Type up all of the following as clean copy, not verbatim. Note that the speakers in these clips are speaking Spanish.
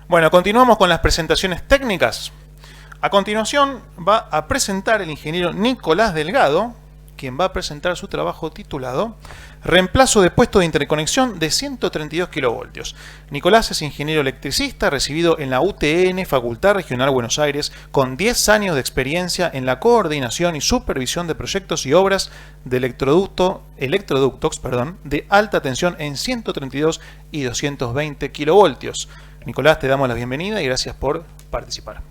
Bueno, continuamos con las presentaciones técnicas. A continuación va a presentar el ingeniero Nicolás Delgado, quien va a presentar su trabajo titulado Reemplazo de puesto de interconexión de 132 kilovoltios. Nicolás es ingeniero electricista recibido en la UTN, Facultad Regional Buenos Aires, con 10 años de experiencia en la coordinación y supervisión de proyectos y obras de electroductos de alta tensión en 132 y 220 kilovoltios. Nicolás, te damos la bienvenida y gracias por participar.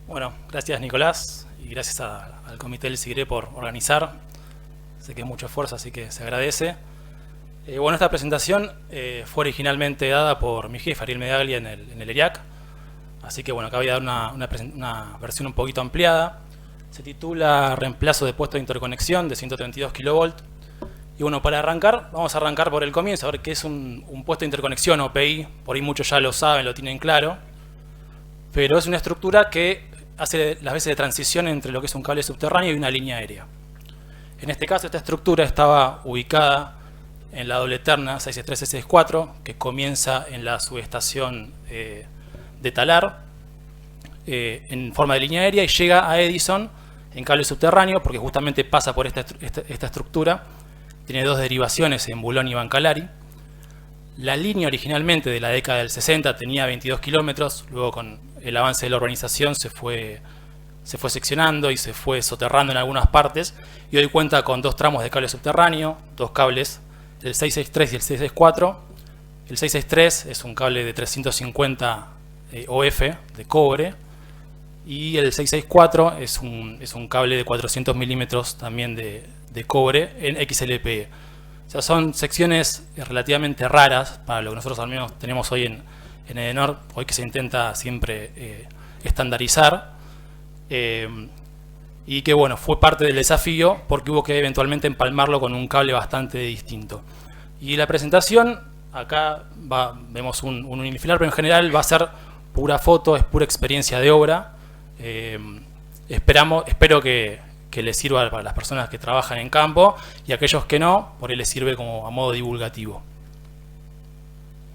Bueno, gracias Nicolás y gracias al Comité del SIGRE por organizar. Sé que es mucho esfuerzo, así que se agradece. Bueno, esta presentación fue originalmente dada por mi jefe, Ariel Medaglia, en el ERIAC. Así que bueno, acá voy a dar una versión un poquito ampliada. Se titula Reemplazo de puesto de interconexión de 132 kV. Y bueno, para arrancar, vamos a arrancar por el comienzo, a ver qué es un puesto de interconexión o PI. Por ahí muchos ya lo saben, lo tienen claro. Pero es una estructura que hace las veces de transición entre lo que es un cable subterráneo y una línea aérea. En este caso, esta estructura estaba ubicada en la doble terna 663-664, que comienza en la subestación de Talar, en forma de línea aérea, y llega a Edison en cable subterráneo, porque justamente pasa por esta estructura. Tiene dos derivaciones en Boulogne y Bancalari. La línea originalmente de la década del 60 tenía 22 kilómetros, luego con el avance de la urbanización se fue seccionando y se fue soterrando en algunas partes, y hoy cuenta con dos tramos de cable subterráneo, dos cables, el 663 y el 664. El 663 es un cable de 350 OF de cobre, y el 664 es un cable de 400 milímetros también de cobre en XLPE. O sea, son secciones relativamente raras para lo que nosotros al menos tenemos hoy en Edenor, hoy que se intenta siempre estandarizar, y que bueno, fue parte del desafío porque hubo que eventualmente empalmarlo con un cable bastante distinto. Y la presentación, acá vemos un unifilar, pero en general va a ser pura foto, es pura experiencia de obra. Espero que les sirva para las personas que trabajan en campo, y aquellos que no, por ahí les sirve como a modo divulgativo.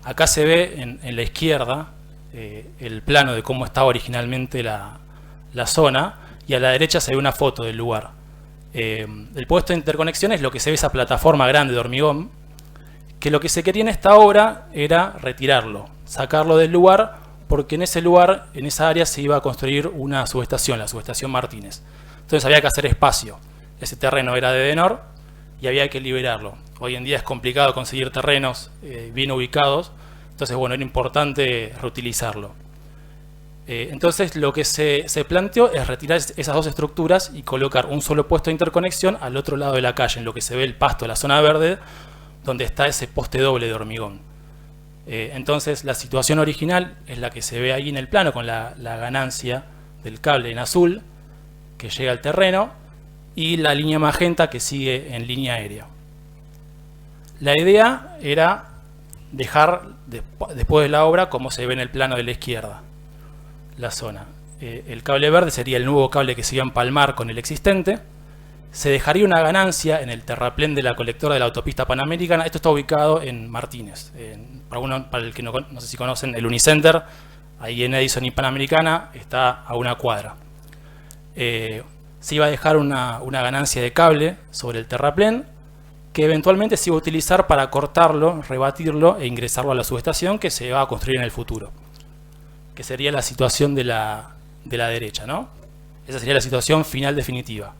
Acá se ve en la izquierda el plano de cómo estaba originalmente la zona, y a la derecha se ve una foto del lugar. El puesto de interconexión es lo que se ve, esa plataforma grande de hormigón, que lo que se quería en esta obra era retirarlo, sacarlo del lugar, porque en ese lugar, en esa área, se iba a construir una subestación, la subestación Martínez. Entonces había que hacer espacio. Ese terreno era de Edenor y había que liberarlo. Hoy en día es complicado conseguir terrenos bien ubicados, entonces bueno, era importante reutilizarlo. Entonces lo que se planteó es retirar esas dos estructuras y colocar un solo puesto de interconexión al otro lado de la calle, en lo que se ve el pasto, la zona verde, donde está ese poste doble de hormigón. Entonces la situación original es la que se ve ahí en el plano, con la ganancia del cable en azul que llega al terreno y la línea magenta que sigue en línea aérea. La idea era dejar después de la obra como se ve en el plano de la izquierda la zona. El cable verde sería el nuevo cable que se iba a empalmar con el existente. Se dejaría una ganancia en el terraplén de la colectora de la autopista Panamericana. Esto está ubicado en Martínez. Para el que no sé si conocen, el Unicenter, ahí en Edison y Panamericana, está a una cuadra. Se iba a dejar una ganancia de cable sobre el terraplén, que eventualmente se iba a utilizar para cortarlo, rebatirlo e ingresarlo a la subestación que se va a construir en el futuro, que sería la situación de la derecha, ¿no? Esa sería la situación final definitiva.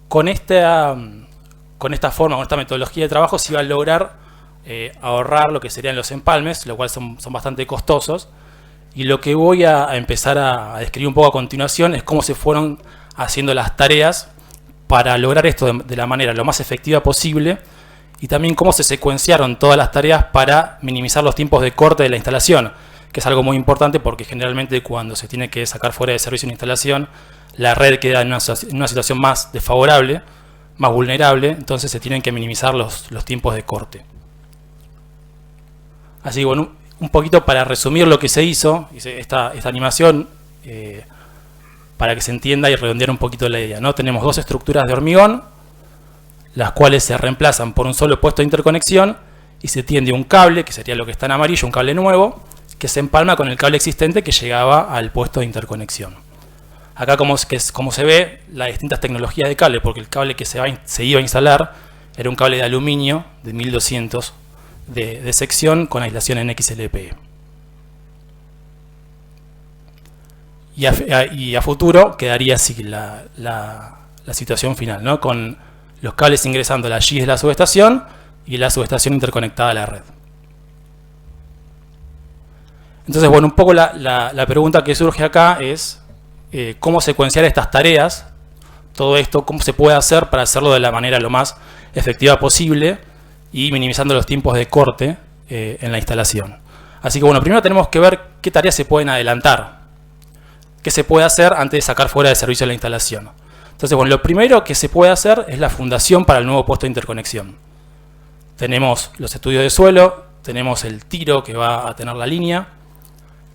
Con esta forma, con esta metodología de trabajo, se iba a lograr ahorrar lo que serían los empalmes, lo cual son bastante costosos. Y lo que voy a empezar a describir un poco a continuación es cómo se fueron haciendo las tareas para lograr esto de la manera lo más efectiva posible, y también cómo se secuenciaron todas las tareas para minimizar los tiempos de corte de la instalación, que es algo muy importante porque generalmente cuando se tiene que sacar fuera de servicio una instalación, la red queda en una situación más desfavorable, más vulnerable, entonces se tienen que minimizar los tiempos de corte. Así que bueno, un poquito para resumir lo que se hizo, esta animación para que se entienda y redondear un poquito la idea, ¿no? Tenemos dos estructuras de hormigón, las cuales se reemplazan por un solo puesto de interconexión y se tiende un cable, que sería lo que está en amarillo, un cable nuevo, que se empalma con el cable existente que llegaba al puesto de interconexión. Acá como se ve, las distintas tecnologías de cable, porque el cable que se iba a instalar era un cable de aluminio de 1200 de sección con aislación en XLPE. Y a futuro quedaría así la situación final, ¿no? Con los cables ingresando a la GIS de la subestación y la subestación interconectada a la red. Entonces, bueno, un poco la pregunta que surge acá es cómo secuenciar estas tareas, todo esto, cómo se puede hacer para hacerlo de la manera lo más efectiva posible y minimizando los tiempos de corte en la instalación. Así que, bueno, primero tenemos que ver qué tareas se pueden adelantar, qué se puede hacer antes de sacar fuera de servicio la instalación. Entonces, bueno, lo primero que se puede hacer es la fundación para el nuevo puesto de interconexión. Tenemos los estudios de suelo, tenemos el tiro que va a tener la línea,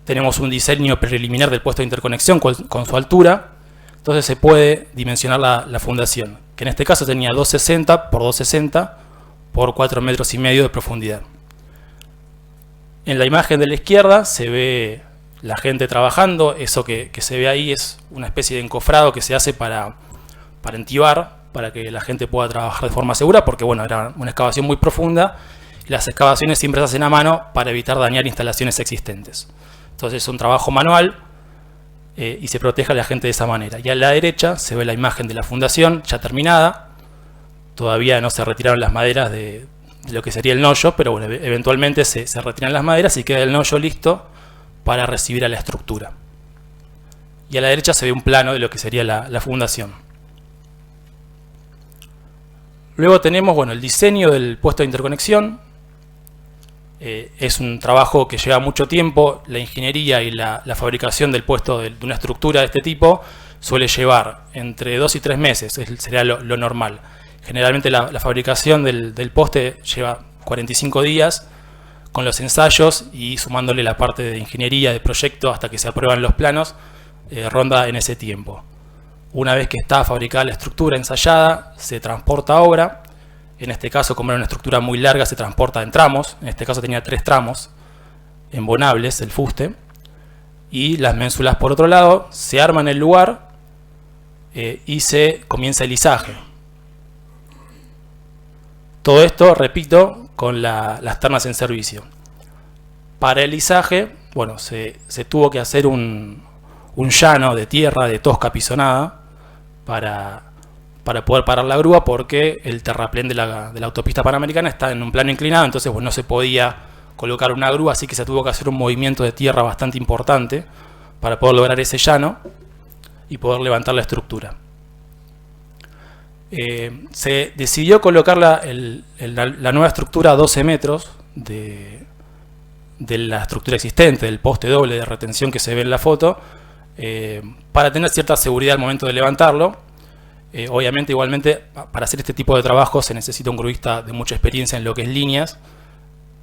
tenemos un diseño preliminar del puesto de interconexión con su altura. Entonces se puede dimensionar la fundación, que en este caso tenía 260 por 260 por 4,5 metros de profundidad. En la imagen de la izquierda se ve la gente trabajando. Eso que se ve ahí es una especie de encofrado que se hace para entibar, para que la gente pueda trabajar de forma segura, porque bueno, era una excavación muy profunda y las excavaciones siempre se hacen a mano para evitar dañar instalaciones existentes. Entonces es un trabajo manual y se protege a la gente de esa manera. Y a la derecha se ve la imagen de la fundación ya terminada. Todavía no se retiraron las maderas de lo que sería el nollo, pero bueno, eventualmente se retiran las maderas y queda el nollo listo para recibir a la estructura. Y a la derecha se ve un plano de lo que sería la fundación. Luego tenemos, bueno, el diseño del puesto de interconexión. Es un trabajo que lleva mucho tiempo. La ingeniería y la fabricación del puesto de una estructura de este tipo suele llevar entre 2 y 3 meses, sería lo normal. Generalmente la fabricación del poste lleva 45 días con los ensayos y sumándole la parte de ingeniería, de proyecto, hasta que se aprueban los planos, ronda en ese tiempo. Una vez que está fabricada la estructura ensayada, se transporta a obra. En este caso, como era una estructura muy larga, se transporta en tramos. En este caso tenía 3 tramos embonables, el fuste. Y las ménsulas por otro lado, se arman en el lugar y se comienza el lizaje. Todo esto, repito, con las ternas en servicio. Para el lizaje, bueno, se tuvo que hacer un llano de tierra, de tosca pisonada, para poder parar la grúa, porque el terraplén de la autopista panamericana está en un plano inclinado. Entonces pues no se podía colocar una grúa, así que se tuvo que hacer un movimiento de tierra bastante importante para poder lograr ese llano y poder levantar la estructura. Se decidió colocar la nueva estructura a 12 metros de la estructura existente, del poste doble de retención que se ve en la foto, para tener cierta seguridad al momento de levantarlo. Obviamente, igualmente, para hacer este tipo de trabajo se necesita un gruista de mucha experiencia en lo que es líneas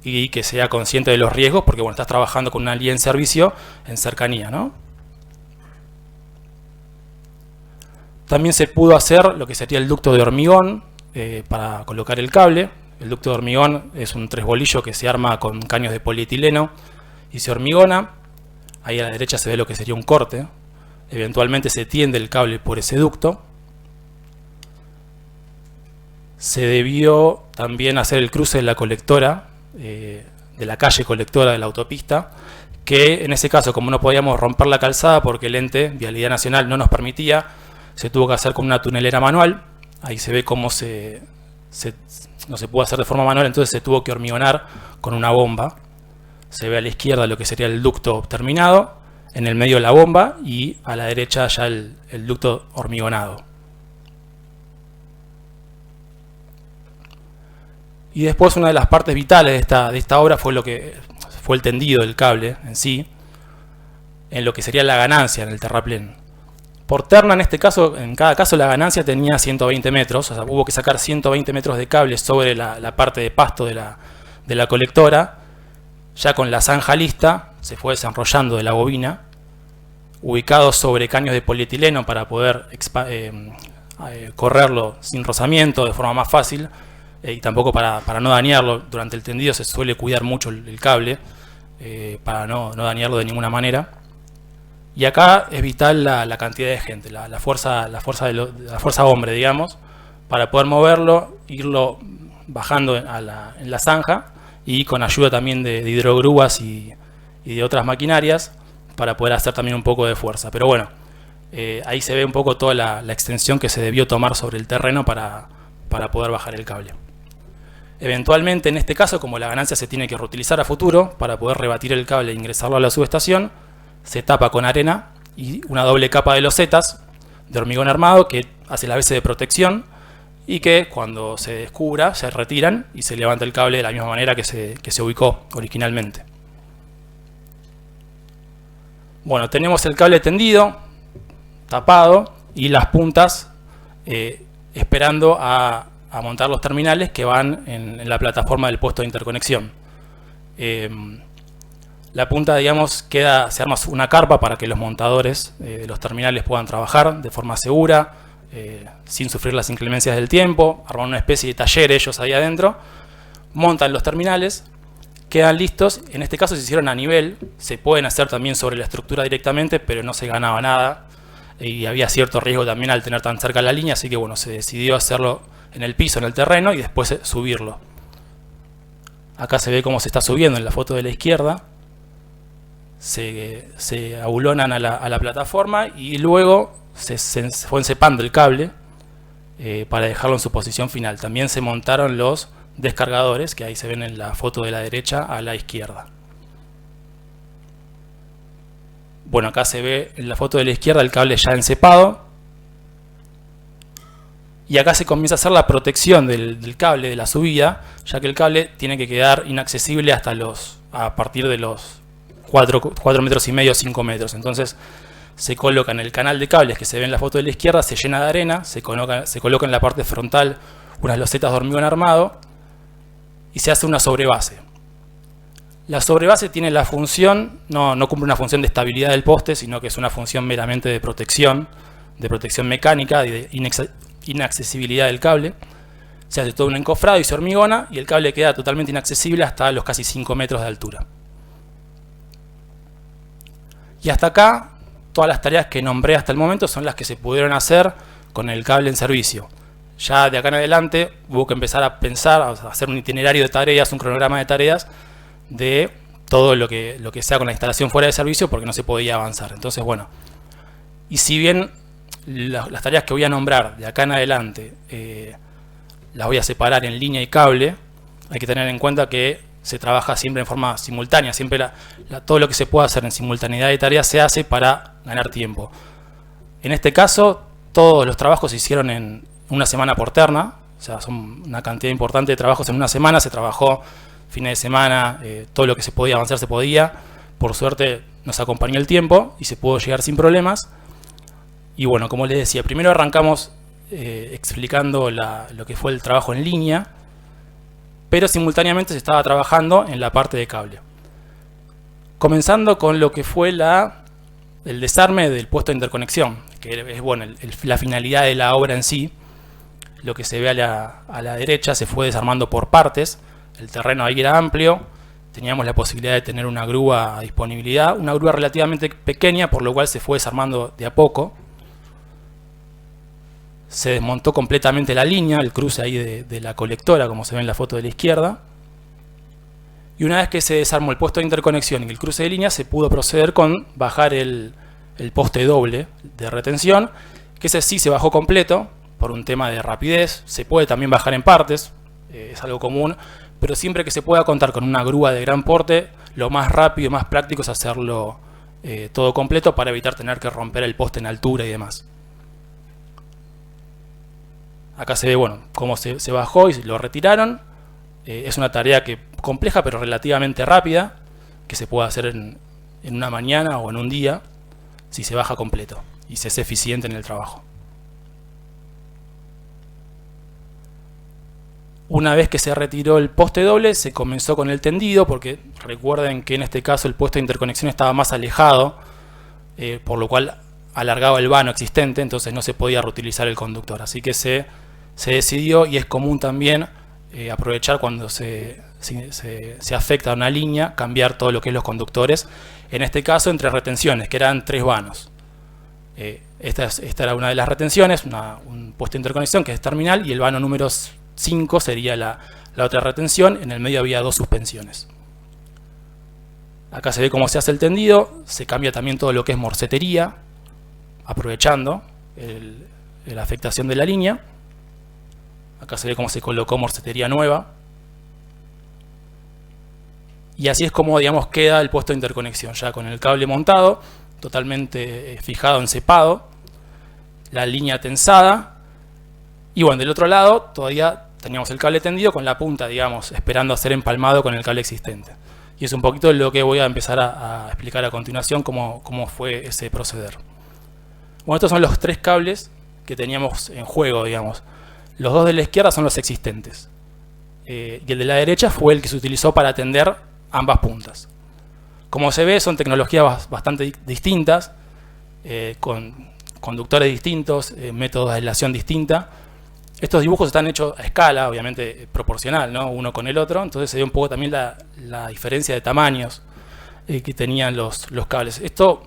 y que sea consciente de los riesgos, porque bueno, estás trabajando con una línea en servicio en cercanía, ¿no? También se pudo hacer lo que sería el ducto de hormigón para colocar el cable. El ducto de hormigón es un 3 bolillo que se arma con caños de polietileno y se hormigona. Ahí a la derecha se ve lo que sería un corte. Eventualmente se tiende el cable por ese ducto. Se debió también hacer el cruce de la colectora, de la calle colectora de la autopista, que en ese caso, como no podíamos romper la calzada porque el ente Vialidad Nacional no nos permitía, se tuvo que hacer con una tunelera manual. Ahí se ve cómo no se pudo hacer de forma manual, entonces se tuvo que hormigonar con una bomba. Se ve a la izquierda lo que sería el ducto terminado, en el medio la bomba y a la derecha ya el ducto hormigonado. Y después una de las partes vitales de esta obra fue el tendido del cable en sí, en lo que sería la ganancia en el terraplén. Por terna, en cada caso la ganancia tenía 120 metros, o sea, hubo que sacar 120 metros de cable sobre la parte de pasto de la colectora. Ya con la zanja lista, se fue desenrollando de la bobina ubicados sobre caños de polietileno para poder correrlo sin rozamiento de forma más fácil, y tampoco para no dañarlo. Durante el tendido se suele cuidar mucho el cable para no dañarlo de ninguna manera. Y acá es vital la cantidad de gente, la fuerza hombre, digamos, para poder moverlo, irlo bajando en la zanja, y con ayuda también de hidrogrúas y de otras maquinarias para poder hacer también un poco de fuerza. Pero bueno, ahí se ve un poco toda la extensión que se debió tomar sobre el terreno para poder bajar el cable. Eventualmente, en este caso, como la ganancia se tiene que reutilizar a futuro para poder rebatir el cable e ingresarlo a la subestación, se tapa con arena y una doble capa de losetas de hormigón armado que hace las veces de protección, y que cuando se descubra se retiran y se levanta el cable de la misma manera que se ubicó originalmente. Bueno, tenemos el cable tendido, tapado, y las puntas esperando a montar los terminales que van en la plataforma del puesto de interconexión. La punta, digamos, se arma una carpa para que los montadores de los terminales puedan trabajar de forma segura, sin sufrir las inclemencias del tiempo. Arman una especie de taller ellos ahí adentro, montan los terminales, quedan listos. En este caso se hicieron a nivel, se pueden hacer también sobre la estructura directamente, pero no se ganaba nada y había cierto riesgo también al tener tan cerca la línea, así que bueno, se decidió hacerlo en el piso, en el terreno, y después subirlo. Acá se ve cómo se está subiendo en la foto de la izquierda. Se abulonan a la plataforma y luego se fue encepando el cable para dejarlo en su posición final. También se montaron los descargadores, que ahí se ven en la foto de la derecha a la izquierda. Bueno, acá se ve en la foto de la izquierda el cable ya encepado. Y acá se comienza a hacer la protección del cable de la subida, ya que el cable tiene que quedar inaccesible a partir de los 4,5 metros, 5 metros. Entonces se coloca en el canal de cables que se ve en la foto de la izquierda, se llena de arena, se coloca en la parte frontal unas losetas de hormigón armado y se hace una sobrebase. La sobrebase tiene la función, no cumple una función de estabilidad del poste, sino que es una función meramente de protección mecánica y de inaccesibilidad del cable. Se hace todo un encofrado y se hormigona, y el cable queda totalmente inaccesible hasta los casi 5 metros de altura. Y hasta acá, todas las tareas que nombré hasta el momento son las que se pudieron hacer con el cable en servicio. Ya de acá en adelante hubo que empezar a pensar, a hacer un itinerario de tareas, un cronograma de tareas de todo lo que sea con la instalación fuera de servicio, porque no se podía avanzar. Entonces, bueno, y si bien las tareas que voy a nombrar de acá en adelante las voy a separar en línea y cable, hay que tener en cuenta que se trabaja siempre en forma simultánea. Siempre todo lo que se pueda hacer en simultaneidad de tareas se hace para ganar tiempo. En este caso, todos los trabajos se hicieron en una semana por terna, o sea, son una cantidad importante de trabajos en una semana. Se trabajó fines de semana, todo lo que se podía avanzar se podía. Por suerte nos acompañó el tiempo y se pudo llegar sin problemas. Y bueno, como les decía, primero arrancamos explicando lo que fue el trabajo en línea, pero simultáneamente se estaba trabajando en la parte de cable. Comenzando con lo que fue el desarme del puesto de interconexión, que es bueno, la finalidad de la obra en sí. Lo que se ve a la derecha se fue desarmando por partes. El terreno ahí era amplio, teníamos la posibilidad de tener una grúa a disponibilidad, una grúa relativamente pequeña, por lo cual se fue desarmando de a poco. Se desmontó completamente la línea, el cruce ahí de la colectora, como se ve en la foto de la izquierda. Y una vez que se desarmó el puesto de interconexión y el cruce de línea, se pudo proceder con bajar el poste doble de retención, que ese sí se bajó completo por un tema de rapidez. Se puede también bajar en partes, es algo común, pero siempre que se pueda contar con una grúa de gran porte, lo más rápido y más práctico es hacerlo todo completo, para evitar tener que romper el poste en altura y demás. Acá se ve, bueno, cómo se bajó y lo retiraron. Es una tarea compleja pero relativamente rápida, que se puede hacer en una mañana o en un día, si se baja completo y se es eficiente en el trabajo. Una vez que se retiró el poste doble, se comenzó con el tendido, porque recuerden que en este caso el puesto de interconexión estaba más alejado por lo cual alargaba el vano existente, entonces no se podía reutilizar el conductor. Así que se decidió, y es común también aprovechar cuando se afecta una línea, cambiar todo lo que es los conductores, en este caso entre retenciones, que eran 3 vanos. Esta era una de las retenciones, un puesto de interconexión que es terminal, y el vano número 5 sería la otra retención. En el medio había 2 suspensiones. Acá se ve cómo se hace el tendido, se cambia también todo lo que es morcetería, aprovechando la afectación de la línea. Acá se ve cómo se colocó morcetería nueva. Y así es como, digamos, queda el puesto de interconexión, ya con el cable montado, totalmente fijado, encepado, la línea tensada. Y bueno, del otro lado todavía teníamos el cable tendido con la punta, digamos, esperando a ser empalmado con el cable existente. Y es un poquito lo que voy a empezar a explicar a continuación, cómo fue ese proceder. Bueno, estos son los 3 cables que teníamos en juego, digamos. Los 2 de la izquierda son los existentes. Y el de la derecha fue el que se utilizó para atender ambas puntas. Como se ve, son tecnologías bastante distintas, con conductores distintos, métodos de aislación distinta. Estos dibujos están hechos a escala, obviamente proporcional, ¿no? Uno con el otro, entonces se ve un poco también la diferencia de tamaños que tenían los cables. Esto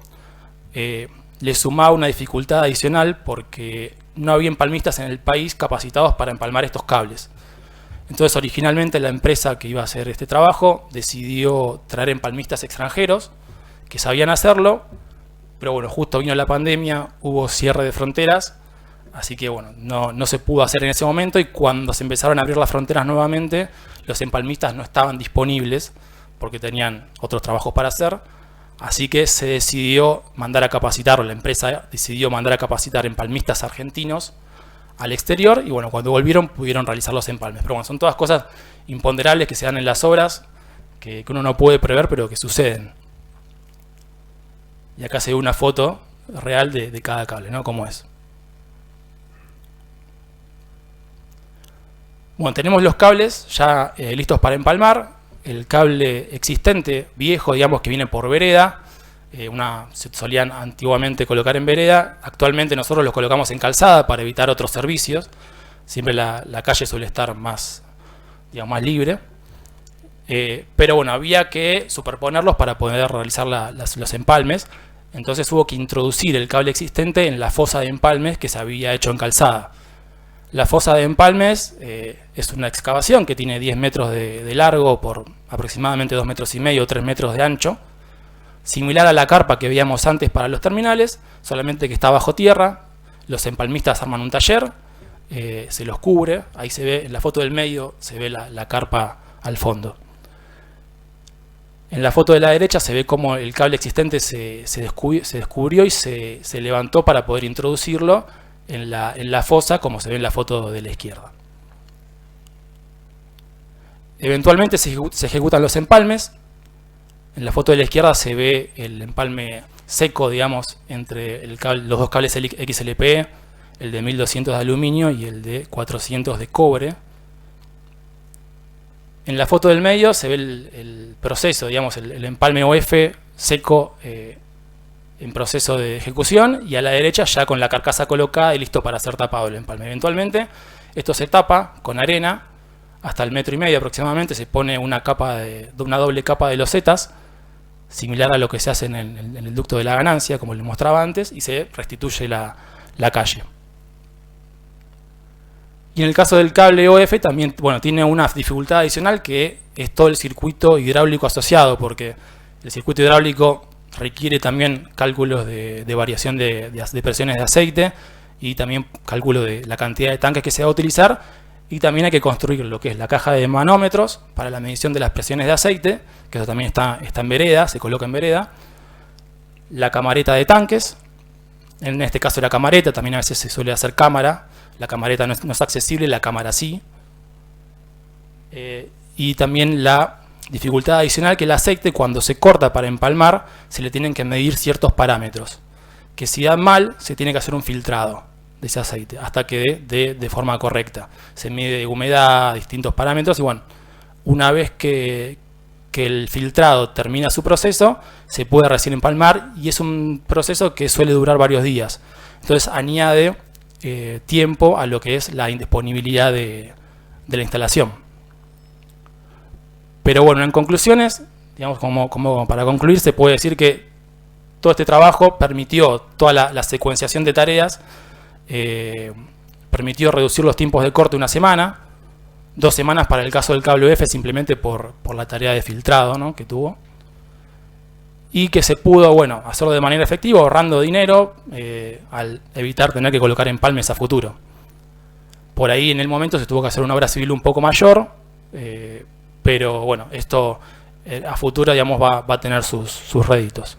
le sumaba una dificultad adicional porque no había empalmistas en el país capacitados para empalmar estos cables. Entonces, originalmente la empresa que iba a hacer este trabajo decidió traer empalmistas extranjeros que sabían hacerlo, pero bueno, justo vino la pandemia, hubo cierre de fronteras, así que bueno, no se pudo hacer en ese momento, y cuando se empezaron a abrir las fronteras nuevamente, los empalmistas no estaban disponibles porque tenían otros trabajos para hacer, así que se decidió mandar a capacitar, la empresa decidió mandar a capacitar empalmistas argentinos al exterior, y bueno, cuando volvieron pudieron realizar los empalmes. Pero bueno, son todas cosas imponderables que se dan en las obras, que uno no puede prever, pero que suceden. Y acá se ve una foto real de cada cable, ¿no? Cómo es. Bueno, tenemos los cables ya listos para empalmar. El cable existente, viejo, digamos, que viene por vereda, se solían antiguamente colocar en vereda. Actualmente nosotros los colocamos en calzada para evitar otros servicios. Siempre la calle suele estar más, digamos, más libre. Pero bueno, había que superponerlos para poder realizar los empalmes. Entonces hubo que introducir el cable existente en la fosa de empalmes que se había hecho en calzada. La fosa de empalmes es una excavación que tiene 10 metros de largo por aproximadamente 2,5 metros o 3 metros de ancho. Similar a la carpa que veíamos antes para los terminales, solamente que está bajo tierra. Los empalmistas arman un taller, se los cubre. Ahí se ve, en la foto del medio, se ve la carpa al fondo. En la foto de la derecha se ve cómo el cable existente se descubrió y se levantó para poder introducirlo en la fosa, como se ve en la foto de la izquierda. Eventualmente se ejecutan los empalmes. En la foto de la izquierda se ve el empalme seco, digamos, entre los 2 cables XLPE, el de 1200 de aluminio y el de 400 de cobre. En la foto del medio se ve el proceso, digamos, el empalme OF seco en proceso de ejecución, y a la derecha ya con la carcasa colocada y listo para ser tapado el empalme. Eventualmente esto se tapa con arena hasta el 1,5 metros aproximadamente, se pone una doble capa de losetas, similar a lo que se hace en el ducto de la ganancia, como les mostraba antes, y se restituye la calle. Y en el caso del cable OF también, bueno, tiene una dificultad adicional, que es todo el circuito hidráulico asociado, porque el circuito hidráulico requiere también cálculos de variación de presiones de aceite, y también cálculo de la cantidad de tanques que se va a utilizar, y también hay que construir lo que es la caja de manómetros para la medición de las presiones de aceite, que eso también está en vereda, se coloca en vereda. La camareta de tanques, en este caso la camareta, también a veces se suele hacer cámara. La camareta no es accesible, la cámara sí. Y también la dificultad adicional, que el aceite, cuando se corta para empalmar, se le tienen que medir ciertos parámetros, que si dan mal, se tiene que hacer un filtrado de ese aceite hasta que dé de forma correcta. Se mide humedad, distintos parámetros, y bueno, una vez que que el filtrado termina su proceso, se puede recién empalmar, y es un proceso que suele durar varios días. Entonces añade tiempo a lo que es la indisponibilidad de la instalación. Pero bueno, en conclusiones, digamos, como para concluir, se puede decir que todo este trabajo permitió toda la secuenciación de tareas, permitió reducir los tiempos de corte una semana, 2 semanas para el caso del cable UF, simplemente por la tarea de filtrado, ¿no?, que tuvo, y que se pudo, bueno, hacerlo de manera efectiva, ahorrando dinero, al evitar tener que colocar empalmes a futuro. Por ahí en el momento se tuvo que hacer una obra civil un poco mayor, pero bueno, esto a futuro, digamos, va a tener sus réditos.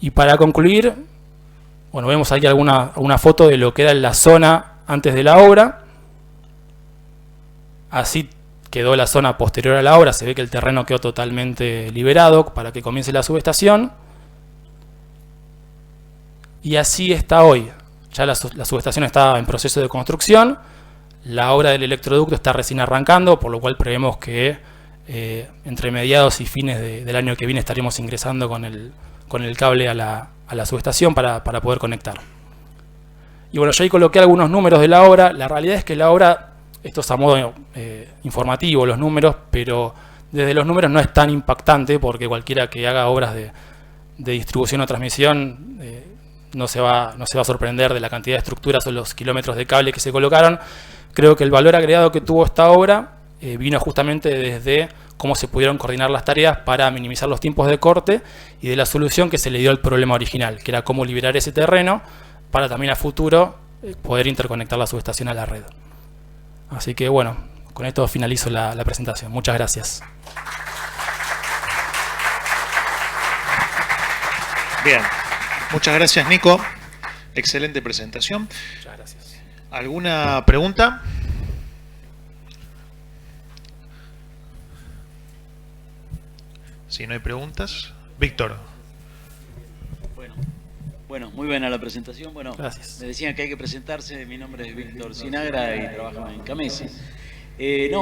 Y para concluir, bueno, vemos aquí alguna foto de lo que era la zona antes de la obra. Así quedó la zona posterior a la obra. Se ve que el terreno quedó totalmente liberado para que comience la subestación. Y así está hoy. Ya la subestación está en proceso de construcción. La obra del electroducto está recién arrancando, por lo cual prevemos que entre mediados y fines del año que viene estaremos ingresando con el cable a la subestación para poder conectar. Y bueno, yo ahí coloqué algunos números de la obra. La realidad es que la obra, esto es a modo informativo, los números, pero desde los números no es tan impactante, porque cualquiera que haga obras de distribución o transmisión no se va a sorprender de la cantidad de estructuras o los kilómetros de cable que se colocaron. Creo que el valor agregado que tuvo esta obra vino justamente desde cómo se pudieron coordinar las tareas para minimizar los tiempos de corte, y de la solución que se le dio al problema original, que era cómo liberar ese terreno para también a futuro poder interconectar la subestación a la red. Así que bueno, con esto finalizo la presentación. Muchas gracias. Bien, muchas gracias, Nico. Excelente presentación. Muchas gracias. ¿Alguna pregunta? Si no hay preguntas, Víctor. Bueno, muy buena la presentación. Bueno, gracias. Me decían que hay que presentarse. Mi nombre es Víctor Sinagra y trabajo en Camesi.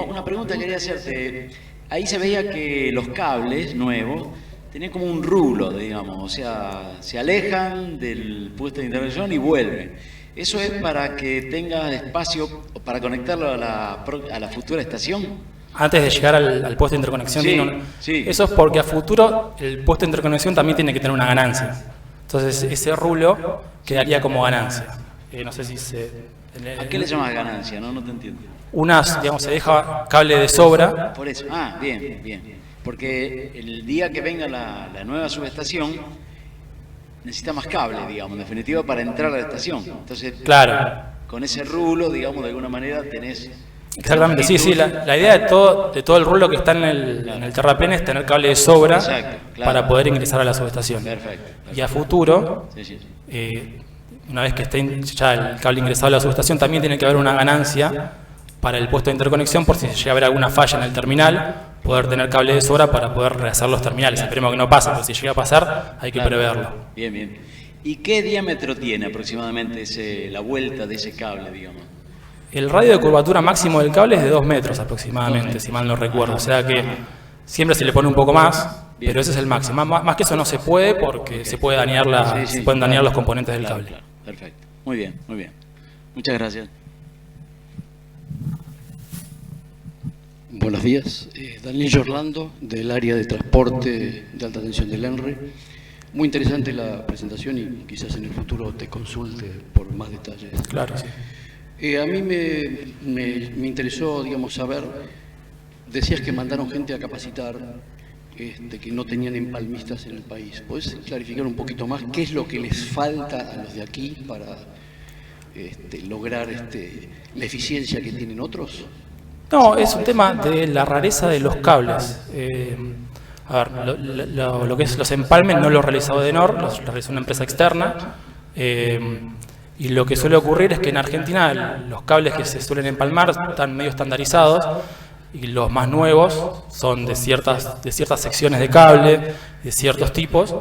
Una pregunta quería hacerte. Ahí se veía que los cables nuevos tenían como un rulo, digamos, o sea, se alejan del puesto de interconexión y vuelven. ¿Eso es para que tenga espacio para conectarlo a la futura estación? Antes de llegar al puesto de interconexión, sí. Eso es porque a futuro el puesto de interconexión también tiene que tener una ganancia. Entonces ese rulo quedaría como ganancia. No sé si se... ¿A qué le llamas ganancia? No te entiendo. Digamos, se deja cable de sobra. Por eso, bien. Porque el día que venga la nueva subestación, necesita más cable, digamos, en definitiva, para entrar a la estación. Entonces, claro, con ese rulo, digamos, de alguna manera tenés... Exactamente, sí. La idea de todo el rulo que está en el terraplén es tener cable de sobra. Exacto, claro, para poder ingresar a la subestación. Perfecto. Y a futuro, sí. Una vez que esté ya el cable ingresado a la subestación, también tiene que haber una ganancia para el puesto de interconexión, por si llega a haber alguna falla en el terminal, poder tener cable de sobra para poder rehacer los terminales. Esperemos que no pase, pero si llega a pasar, hay que preverlo. Bien. ¿Y qué diámetro tiene aproximadamente la vuelta de ese cable, digamos? El radio de curvatura máximo del cable es de 2 metros aproximadamente, si mal no recuerdo. O sea que siempre se le pone un poco más, pero ese es el máximo. Más que eso no se puede, porque se puede dañar se pueden dañar los componentes del cable. Claro. Perfecto. Muy bien. Muchas gracias. Buenos días. Daniel Orlando, del área de transporte de alta tensión del ENRE. Muy interesante la presentación y quizás en el futuro te consulte por más detalles. Claro, sí. A mí me interesó, digamos, saber, decías que mandaron gente a capacitar, que no tenían empalmistas en el país. ¿Puedes clarificar un poquito más qué es lo que les falta a los de aquí para lograr la eficiencia que tienen otros? No, es un tema de la rareza de los cables. A ver, lo que es los empalmes no lo ha realizado Edenor, lo realizó una empresa externa. Y lo que suele ocurrir es que en Argentina los cables que se suelen empalmar están medio estandarizados, y los más nuevos son de ciertas secciones de cable, de ciertos tipos,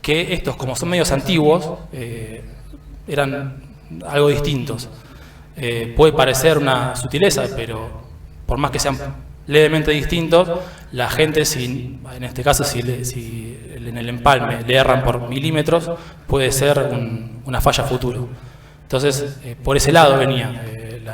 que estos, como son medios antiguos, eran algo distintos. Puede parecer una sutileza, pero por más que sean levemente distintos, la gente, si, en este caso, si en el empalme le erran por milímetros, puede ser una falla futuro. Entonces, por ese lado venía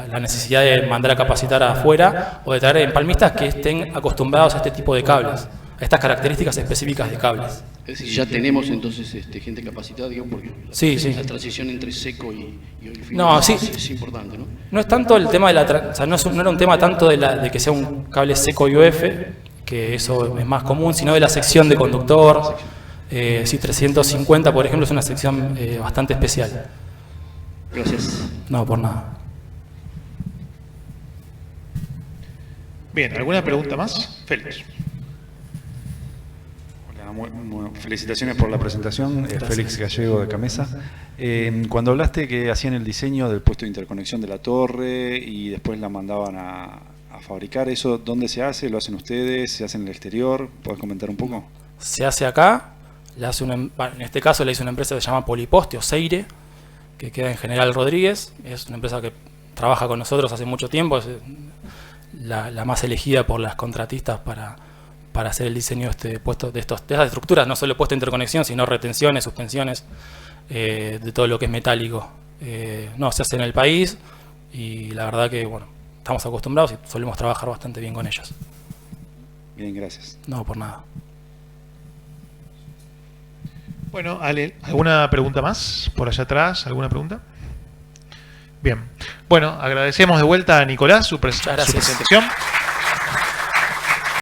la necesidad de mandar a capacitar afuera o de traer empalmistas que estén acostumbrados a este tipo de cables, a estas características específicas de cables. Es decir, ya tenemos entonces gente capacitada, digamos, porque Sí, sí. la transición entre seco y oil fino No, sí. es importante, ¿no? No es tanto el tema de o sea, no era un tema tanto de que sea un cable seco UF, que eso es más común, sino de la sección de conductor. Sí, 350, por ejemplo, es una sección bastante especial. Gracias. No, por nada. Bien, ¿alguna pregunta más? Félix. Hola, felicitaciones por la presentación. Félix Gallego de Camesa. Cuando hablaste que hacían el diseño del puesto de interconexión de la torre y después la mandaban a fabricar, ¿eso dónde se hace? ¿Lo hacen ustedes? ¿Se hace en el exterior? ¿Puedes comentar un poco? Se hace acá, en este caso le hizo una empresa que se llama Poliposte o Seire, que queda en General Rodríguez. Es una empresa que trabaja con nosotros hace mucho tiempo, es la más elegida por las contratistas para hacer el diseño de este puesto, de estas estructuras, no solo puesto de interconexión, sino retenciones, suspensiones, de todo lo que es metálico. No, se hace en el país y la verdad que, bueno, estamos acostumbrados y solemos trabajar bastante bien con ellos. Bien, gracias. No, por nada. Bueno, Ale, ¿alguna pregunta más? Por allá atrás, ¿alguna pregunta? Bien. Bueno, agradecemos de vuelta a Nicolás su Muchas gracias. presentación.